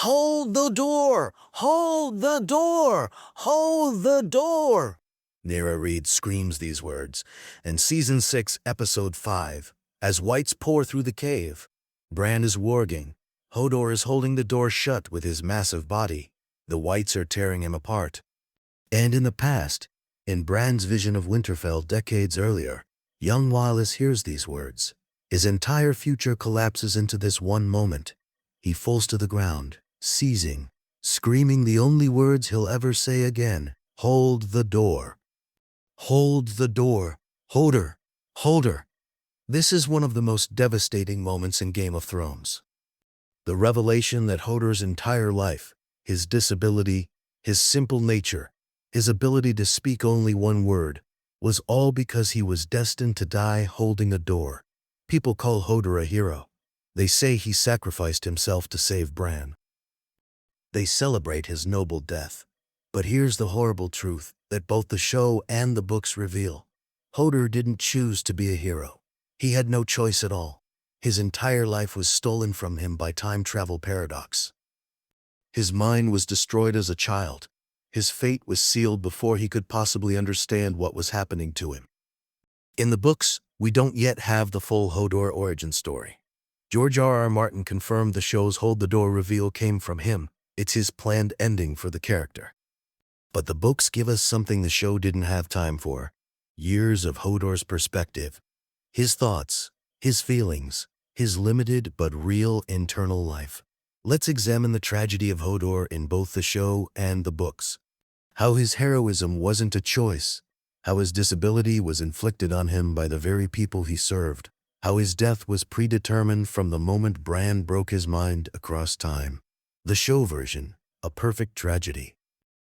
Hold the door! Hold the door! Hold the door! Nera Reed screams these words, and Season 6, Episode 5, as whites pour through the cave, Bran is warging. Hodor is holding the door shut with his massive body. The whites are tearing him apart. And in the past, in Bran's vision of Winterfell decades earlier, young Wylis hears these words. His entire future collapses into this one moment. He falls to the ground, seizing, screaming the only words he'll ever say again. Hold the door. Hold the door. Hodor. Hodor. This is one of the most devastating moments in Game of Thrones. The revelation that Hodor's entire life, his disability, his simple nature, his ability to speak only one word, was all because he was destined to die holding a door. People call Hodor a hero. They say he sacrificed himself to save Bran. They celebrate his noble death. But here's the horrible truth that both the show and the books reveal. Hodor didn't choose to be a hero. He had no choice at all. His entire life was stolen from him by time travel paradox. His mind was destroyed as a child. His fate was sealed before he could possibly understand what was happening to him. In the books, we don't yet have the full Hodor origin story. George R.R. Martin confirmed the show's Hold the Door reveal came from him. It's his planned ending for the character. But the books give us something the show didn't have time for. Years of Hodor's perspective. His thoughts, his feelings, his limited but real internal life. Let's examine the tragedy of Hodor in both the show and the books. How his heroism wasn't a choice. How his disability was inflicted on him by the very people he served. How his death was predetermined from the moment Bran broke his mind across time. The show version, a perfect tragedy.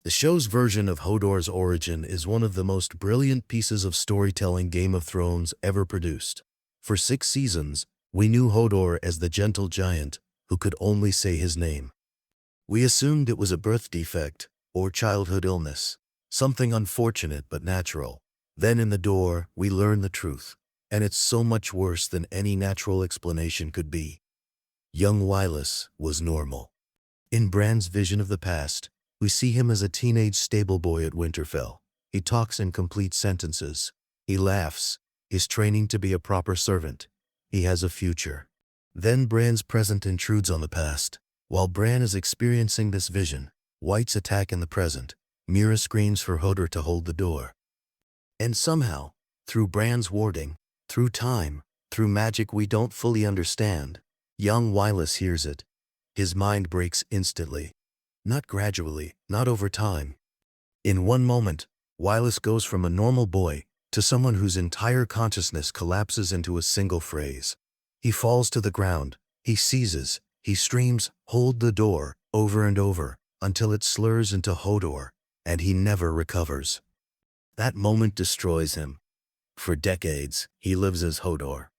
The show's version of Hodor's origin is one of the most brilliant pieces of storytelling Game of Thrones ever produced. For 6 seasons, we knew Hodor as the gentle giant who could only say his name. We assumed it was a birth defect or childhood illness, something unfortunate but natural. Then in the door, we learn the truth, and it's so much worse than any natural explanation could be. Young Wylis was normal. In Bran's vision of the past, we see him as a teenage stable boy at Winterfell. He talks in complete sentences. He laughs. He's training to be a proper servant. He has a future. Then Bran's present intrudes on the past. While Bran is experiencing this vision, whites attack in the present. Mira screams for Hodor to hold the door. And somehow, through Bran's warding, through time, through magic we don't fully understand, young Wylis hears it. His mind breaks instantly. Not gradually, not over time. In one moment, Wylis goes from a normal boy to someone whose entire consciousness collapses into a single phrase. He falls to the ground, he seizes, he screams, "Hold the door," over and over, until it slurs into Hodor, and he never recovers. That moment destroys him. For decades, he lives as Hodor,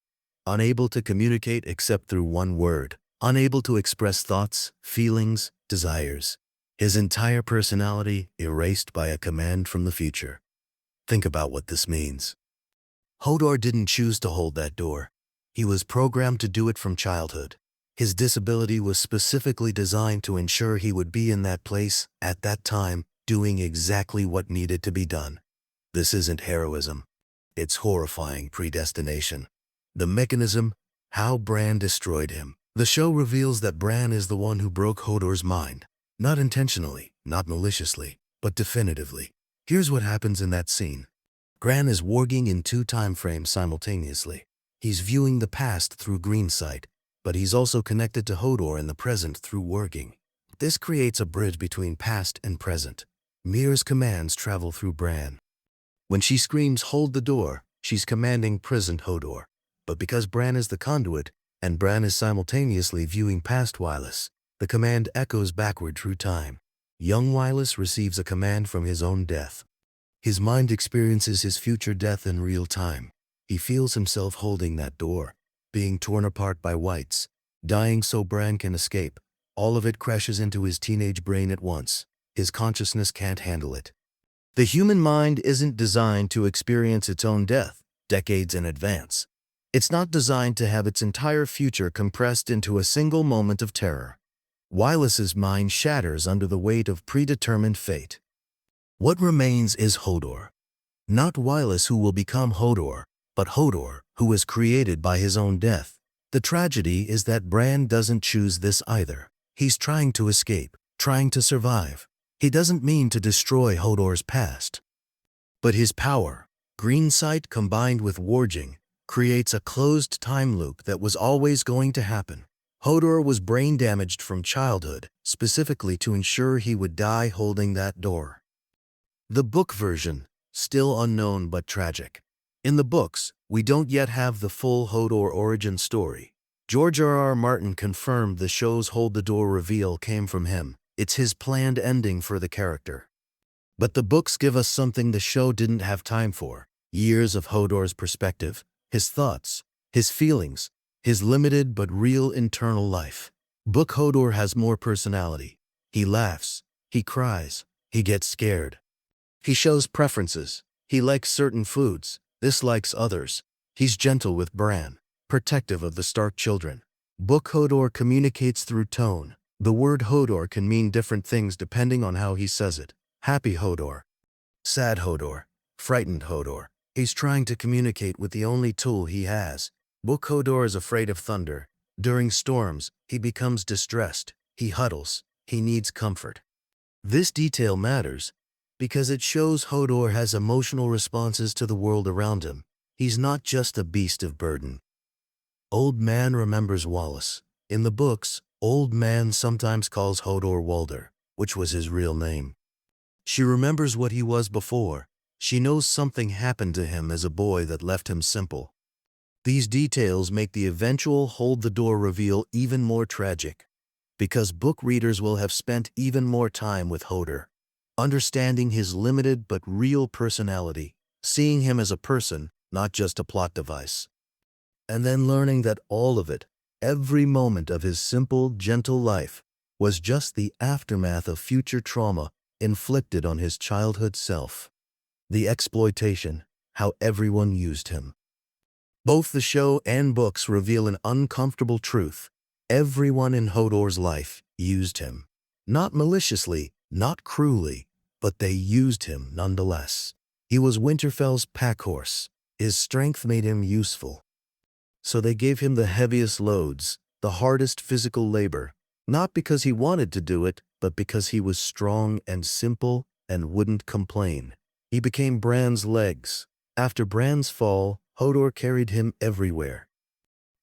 unable to communicate except through one word, unable to express thoughts, feelings, desires. His entire personality erased by a command from the future. Think about what this means. Hodor didn't choose to hold that door. He was programmed to do it from childhood. His disability was specifically designed to ensure he would be in that place, at that time, doing exactly what needed to be done. This isn't heroism. It's horrifying predestination. The mechanism, how Bran destroyed him. The show reveals that Bran is the one who broke Hodor's mind. Not intentionally, not maliciously, but definitively. Here's what happens in that scene. Bran is warging in 2 time frames simultaneously. He's viewing the past through green sight, but he's also connected to Hodor in the present through warging. This creates a bridge between past and present. Mira's commands travel through Bran. When she screams, "Hold the door," she's commanding present Hodor. But because Bran is the conduit, and Bran is simultaneously viewing past Wylis, the command echoes backward through time. Young Wylis receives a command from his own death. His mind experiences his future death in real time. He feels himself holding that door, being torn apart by whites, dying so Bran can escape. All of it crashes into his teenage brain at once. His consciousness can't handle it. The human mind isn't designed to experience its own death decades in advance. It's not designed to have its entire future compressed into a single moment of terror. Wylis's mind shatters under the weight of predetermined fate. What remains is Hodor. Not Wylis who will become Hodor, but Hodor who was created by his own death. The tragedy is that Bran doesn't choose this either. He's trying to escape, trying to survive. He doesn't mean to destroy Hodor's past. But his power, green sight combined with warging, creates a closed time loop that was always going to happen. Hodor was brain damaged from childhood, specifically to ensure he would die holding that door. The book version, still unknown but tragic. In the books, we don't yet have the full Hodor origin story. George R.R. Martin confirmed the show's Hold the Door reveal came from him. It's his planned ending for the character. But the books give us something the show didn't have time for. Years of Hodor's perspective, his thoughts, his feelings, his limited but real internal life. Book Hodor has more personality. He laughs, he cries, he gets scared. He shows preferences. He likes certain foods, dislikes others. He's gentle with Bran, protective of the Stark children. Book Hodor communicates through tone. The word Hodor can mean different things depending on how he says it. Happy Hodor, sad Hodor, frightened Hodor. He's trying to communicate with the only tool he has. Book Hodor is afraid of thunder. During storms, he becomes distressed. He huddles. He needs comfort. This detail matters because it shows Hodor has emotional responses to the world around him. He's not just a beast of burden. Old Man remembers Wallace. In the books, Old Man sometimes calls Hodor Walder, which was his real name. She remembers what he was before. She knows something happened to him as a boy that left him simple. These details make the eventual Hold the Door reveal even more tragic, because book readers will have spent even more time with Hodor, understanding his limited but real personality, seeing him as a person, not just a plot device. And then learning that all of it, every moment of his simple, gentle life, was just the aftermath of future trauma inflicted on his childhood self. The exploitation, how everyone used him. Both the show and books reveal an uncomfortable truth. Everyone in Hodor's life used him. Not maliciously, not cruelly, but they used him nonetheless. He was Winterfell's packhorse. His strength made him useful. So they gave him the heaviest loads, the hardest physical labor, not because he wanted to do it, but because he was strong and simple and wouldn't complain. He became Bran's legs. After Bran's fall, Hodor carried him everywhere.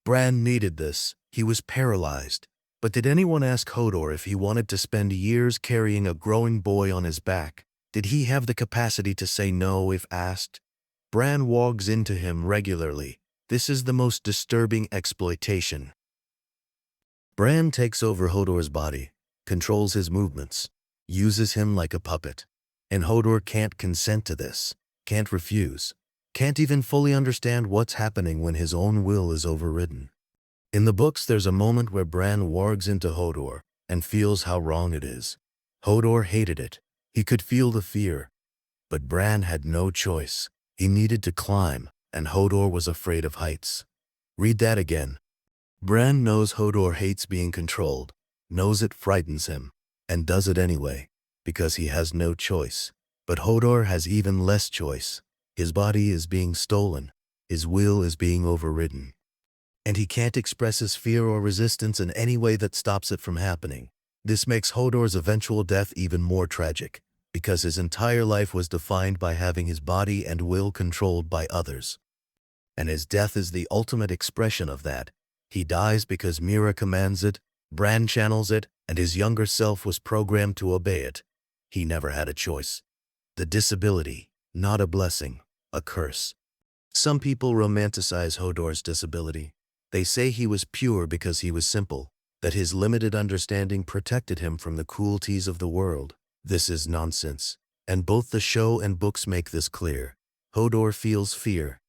Bran needed this. He was paralyzed. But did anyone ask Hodor if he wanted to spend years carrying a growing boy on his back? Did he have the capacity to say no if asked? Bran walks into him regularly. This is the most disturbing exploitation. Bran takes over Hodor's body, controls his movements, uses him like a puppet. And Hodor can't consent to this, can't refuse, can't even fully understand what's happening when his own will is overridden. In the books, there's a moment where Bran wargs into Hodor and feels how wrong it is. Hodor hated it. He could feel the fear. But Bran had no choice. He needed to climb, and Hodor was afraid of heights. Read that again. Bran knows Hodor hates being controlled, knows it frightens him, and does it anyway, because he has no choice. But Hodor has even less choice. His body is being stolen. His will is being overridden. And he can't express his fear or resistance in any way that stops it from happening. This makes Hodor's eventual death even more tragic, because his entire life was defined by having his body and will controlled by others. And his death is the ultimate expression of that. He dies because Mira commands it, Bran channels it, and his younger self was programmed to obey it. He never had a choice. The disability, not a blessing, a curse. Some people romanticize Hodor's disability. They say he was pure because he was simple, that his limited understanding protected him from the cruelties of the world. This is nonsense, and both the show and books make this clear. Hodor feels fear.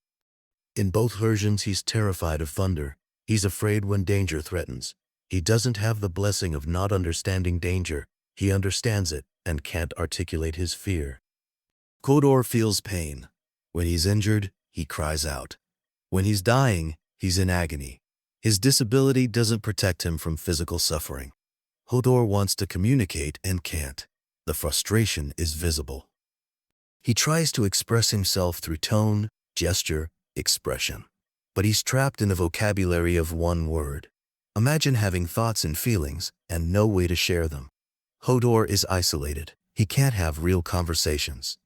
In both versions, he's terrified of thunder. He's afraid when danger threatens. He doesn't have the blessing of not understanding danger. He understands it and can't articulate his fear. Hodor feels pain. When he's injured, he cries out. When he's dying, he's in agony. His disability doesn't protect him from physical suffering. Hodor wants to communicate and can't. The frustration is visible. He tries to express himself through tone, gesture, expression. But he's trapped in a vocabulary of one word. Imagine having thoughts and feelings and no way to share them. Hodor is isolated. He can't have real conversations,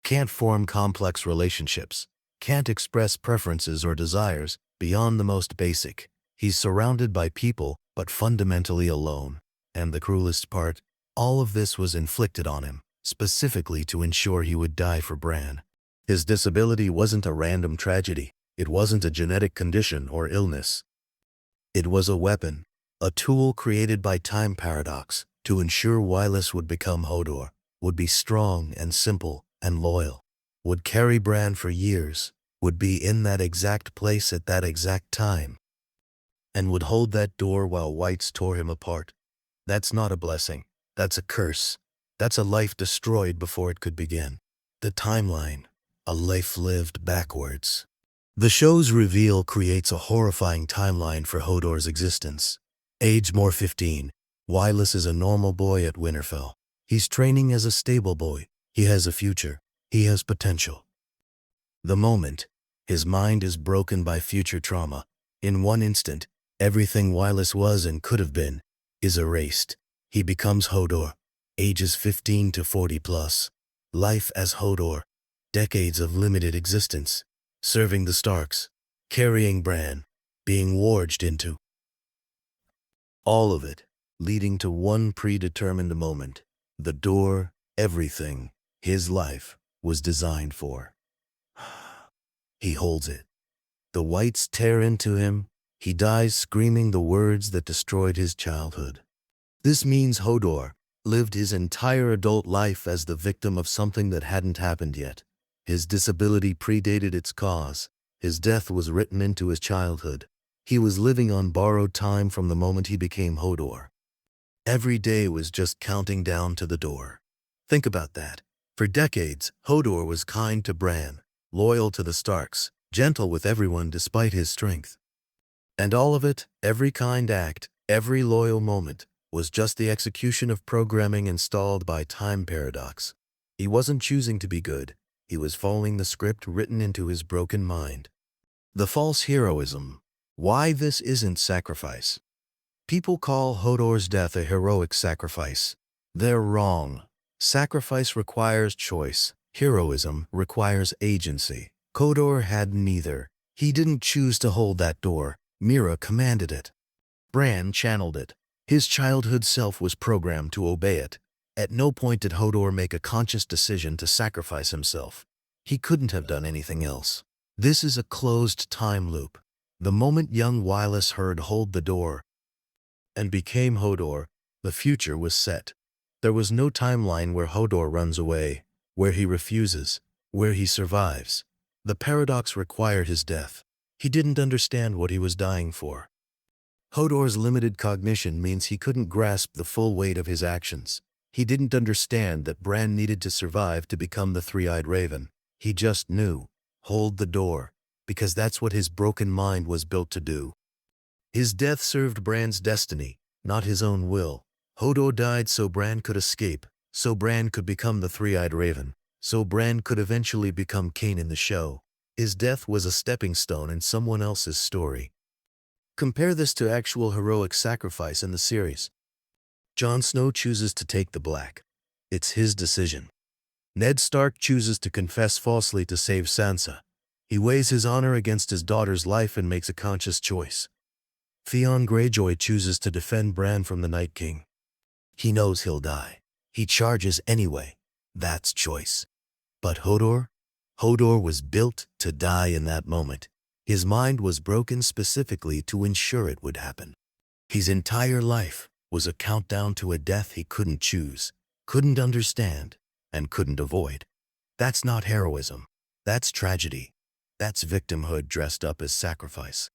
can't form complex relationships, can't express preferences or desires beyond the most basic. He's surrounded by people, but fundamentally alone. And the cruelest part, all of this was inflicted on him, specifically to ensure he would die for Bran. His disability wasn't a random tragedy. It wasn't a genetic condition or illness. It was a weapon, a tool created by time paradox to ensure Wylis would become Hodor, would be strong and simple and loyal, would carry Bran for years, would be in that exact place at that exact time, and would hold that door while whites tore him apart. That's not a blessing. That's a curse. That's a life destroyed before it could begin. The timeline, a life lived backwards. The show's reveal creates a horrifying timeline for Hodor's existence. Age more 15. Wylis is a normal boy at Winterfell. He's training as a stable boy. He has a future. He has potential. The moment, his mind is broken by future trauma. In one instant, everything Wylis was and could have been is erased. He becomes Hodor, ages 15 to 40 plus. Life as Hodor, decades of limited existence. Serving the Starks, carrying Bran, being warged into. All of it, leading to one predetermined moment. The door, everything, his life, was designed for. He holds it. The whites tear into him. He dies screaming the words that destroyed his childhood. This means Hodor lived his entire adult life as the victim of something that hadn't happened yet. His disability predated its cause. His death was written into his childhood. He was living on borrowed time from the moment he became Hodor. Every day was just counting down to the door. Think about that. For decades, Hodor was kind to Bran, loyal to the Starks, gentle with everyone despite his strength. And all of it, every kind act, every loyal moment, was just the execution of programming installed by time paradox. He wasn't choosing to be good. He was following the script written into his broken mind. The false heroism. Why this isn't sacrifice. People call Hodor's death a heroic sacrifice. They're wrong. Sacrifice requires choice. Heroism requires agency. Hodor had neither. He didn't choose to hold that door. Mira commanded it. Bran channeled it. His childhood self was programmed to obey it. At no point did Hodor make a conscious decision to sacrifice himself. He couldn't have done anything else. This is a closed time loop. The moment young Wylis heard "hold the door" and became Hodor, the future was set. There was no timeline where Hodor runs away, where he refuses, where he survives. The paradox required his death. He didn't understand what he was dying for. Hodor's limited cognition means he couldn't grasp the full weight of his actions. He didn't understand that Bran needed to survive to become the three-eyed raven. He just knew, hold the door, because that's what his broken mind was built to do. His death served Bran's destiny, not his own will. Hodor died so Bran could escape, so Bran could become the three-eyed raven, so Bran could eventually become Cain in the show. His death was a stepping stone in someone else's story. Compare this to actual heroic sacrifice in the series. Jon Snow chooses to take the black. It's his decision. Ned Stark chooses to confess falsely to save Sansa. He weighs his honor against his daughter's life and makes a conscious choice. Theon Greyjoy chooses to defend Bran from the Night King. He knows he'll die. He charges anyway. That's choice. But Hodor? Hodor was built to die in that moment. His mind was broken specifically to ensure it would happen. His entire life was a countdown to a death he couldn't choose, couldn't understand, and couldn't avoid. That's not heroism. That's tragedy. That's victimhood dressed up as sacrifice.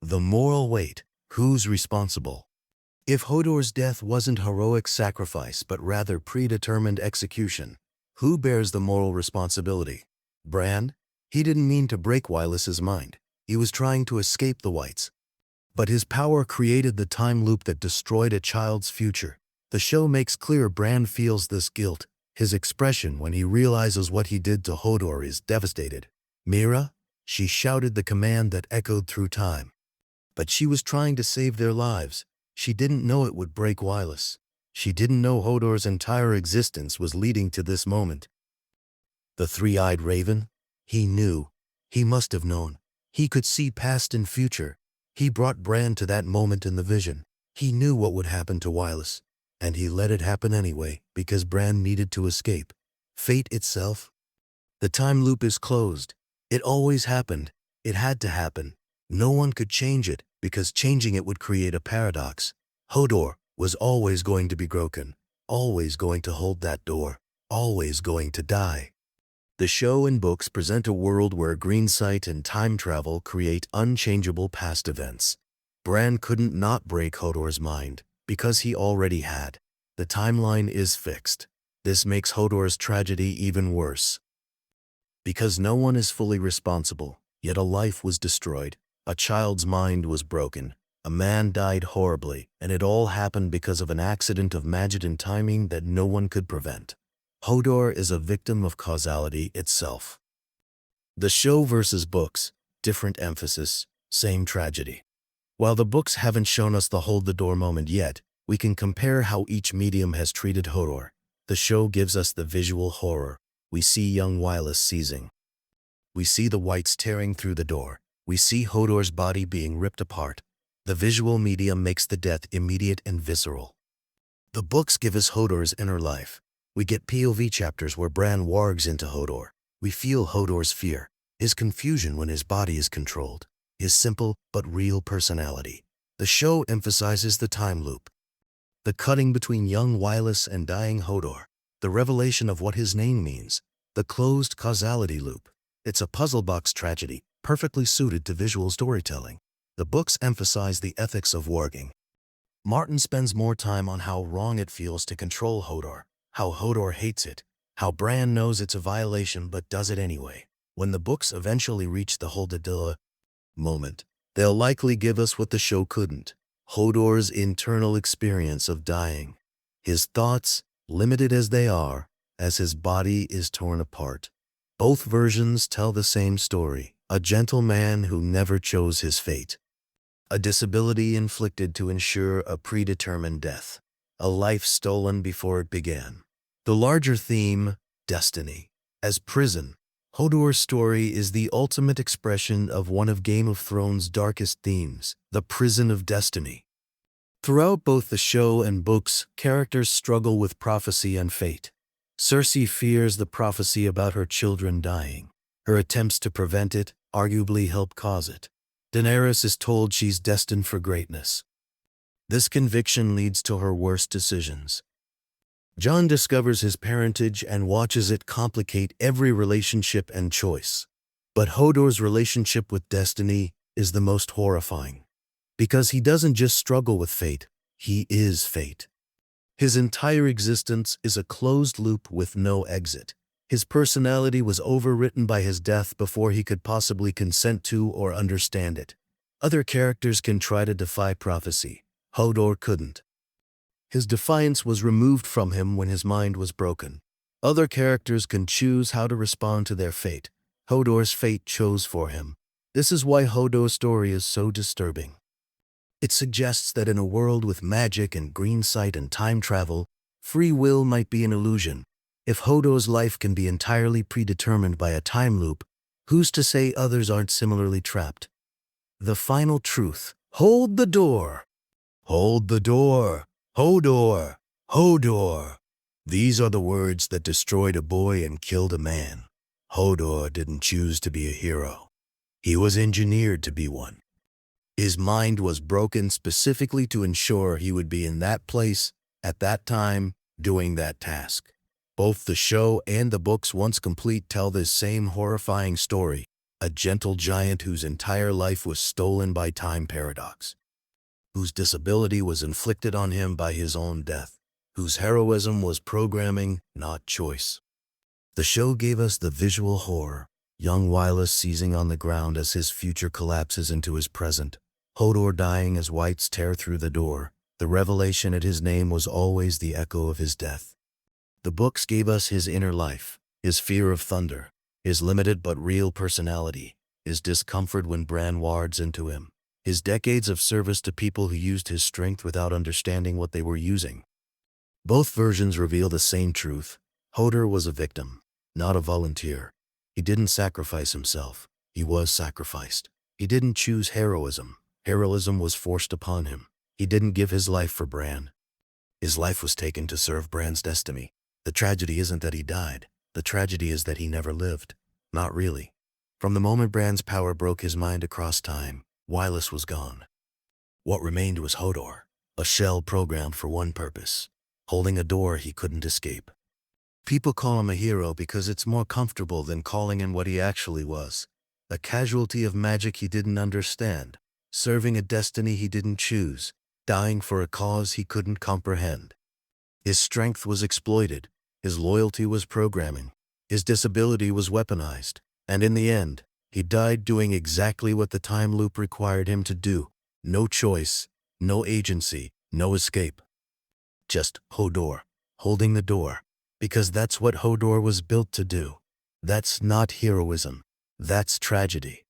The moral weight. Who's responsible? If Hodor's death wasn't heroic sacrifice but rather predetermined execution, who bears the moral responsibility? Bran? He didn't mean to break Wylis's mind. He was trying to escape the whites. But his power created the time loop that destroyed a child's future. The show makes clear Bran feels this guilt. His expression when he realizes what he did to Hodor is devastated. Mira? She shouted the command that echoed through time. But she was trying to save their lives. She didn't know it would break Wireless. She didn't know Hodor's entire existence was leading to this moment. The three-eyed raven? He knew. He must have known. He could see past and future. He brought Bran to that moment in the vision. He knew what would happen to Wireless. And he let it happen anyway, because Bran needed to escape. Fate itself? The time loop is closed. It always happened. It had to happen. No one could change it, because changing it would create a paradox. Hodor was always going to be broken, always going to hold that door, always going to die. The show and books present a world where green sight and time travel create unchangeable past events. Bran couldn't not break Hodor's mind, because he already had. The timeline is fixed. This makes Hodor's tragedy even worse. Because no one is fully responsible, yet a life was destroyed, a child's mind was broken, a man died horribly, and it all happened because of an accident of magic and timing that no one could prevent. Hodor is a victim of causality itself. The show versus books, different emphasis, same tragedy. While the books haven't shown us the hold the door moment yet, we can compare how each medium has treated Hodor. The show gives us the visual horror. We see young Wireless seizing. We see the whites tearing through the door. We see Hodor's body being ripped apart. The visual medium makes the death immediate and visceral. The books give us Hodor's inner life. We get POV chapters where Bran wargs into Hodor. We feel Hodor's fear, his confusion when his body is controlled, his simple but real personality. The show emphasizes the time loop. The cutting between young Wireless and dying Hodor. The revelation of what his name means. The closed causality loop. It's a puzzle box tragedy, perfectly suited to visual storytelling. The books emphasize the ethics of warging. Martin spends more time on how wrong it feels to control Hodor, how Hodor hates it, how Bran knows it's a violation but does it anyway. When the books eventually reach the hold the door moment, they'll likely give us what the show couldn't. Hodor's internal experience of dying. His thoughts, limited as they are, as his body is torn apart. Both versions tell the same story, a gentle man who never chose his fate. A disability inflicted to ensure a predetermined death. A life stolen before it began. The larger theme, destiny. As prison, Hodor's story is the ultimate expression of one of Game of Thrones' darkest themes, the prison of destiny. Throughout both the show and books, characters struggle with prophecy and fate. Cersei fears the prophecy about her children dying. Her attempts to prevent it arguably help cause it. Daenerys is told she's destined for greatness. This conviction leads to her worst decisions. Jon discovers his parentage and watches it complicate every relationship and choice. But Hodor's relationship with destiny is the most horrifying. Because he doesn't just struggle with fate, he is fate. His entire existence is a closed loop with no exit. His personality was overwritten by his death before he could possibly consent to or understand it. Other characters can try to defy prophecy. Hodor couldn't. His defiance was removed from him when his mind was broken. Other characters can choose how to respond to their fate. Hodor's fate chose for him. This is why Hodor's story is so disturbing. It suggests that in a world with magic and green sight and time travel, free will might be an illusion. If Hodor's life can be entirely predetermined by a time loop, who's to say others aren't similarly trapped? The final truth. Hold the door. Hold the door. Hodor. Hodor. These are the words that destroyed a boy and killed a man. Hodor didn't choose to be a hero. He was engineered to be one. His mind was broken specifically to ensure he would be in that place, at that time, doing that task. Both the show and the books, once complete, tell this same horrifying story, a gentle giant whose entire life was stolen by time paradox, whose disability was inflicted on him by his own death, whose heroism was programming, not choice. The show gave us the visual horror, young Wireless seizing on the ground as his future collapses into his present, Hodor dying as whites tear through the door, The revelation at his name was always the echo of his death. The books gave us his inner life, his fear of thunder, his limited but real personality, his discomfort when Bran wards into him, his decades of service to people who used his strength without understanding what they were using. Both versions reveal the same truth. Hodor was a victim, not a volunteer. He didn't sacrifice himself. He was sacrificed. He didn't choose heroism. Heroism was forced upon him. He didn't give his life for Bran. His life was taken to serve Bran's destiny. The tragedy isn't that he died. The tragedy is that he never lived. Not really. From the moment Bran's power broke his mind across time, Wireless was gone. What remained was Hodor, a shell programmed for one purpose, holding a door he couldn't escape. People call him a hero because it's more comfortable than calling him what he actually was, a casualty of magic he didn't understand, serving a destiny he didn't choose, dying for a cause he couldn't comprehend. His strength was exploited, his loyalty was programming, his disability was weaponized, and in the end, he died doing exactly what the time loop required him to do. No choice, no agency, no escape. Just Hodor, holding the door, because that's what Hodor was built to do. That's not heroism, that's tragedy.